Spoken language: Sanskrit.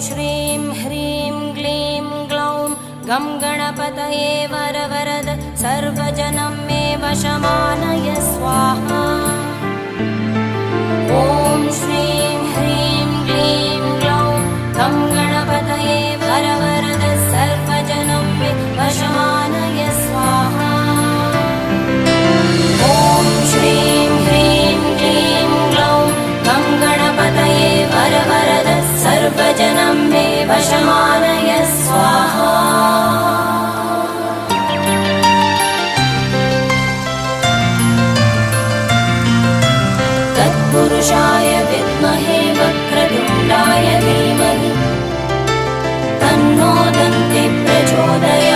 श्रीं ह्रीं क्लीं ग्लौं गं गणपतये वरवरद सर्वजनं मे वशमानय स्वाहा। ॐ श्रीं ह्रीं क्लीं ग्लौं गं गणपतये वरवरद सर्वजनं मे वशमानय स्वाहा। ॐ श्रीं ह्रीं क्लीं ग्लौं गं गणपतये वरवरद सर्वजनं मे वशमानय स्वाहा। तत्पुरुषाय विद्महे वक्रतुण्डाय धीमहि तन्नो दन्ति प्रचोदयात्।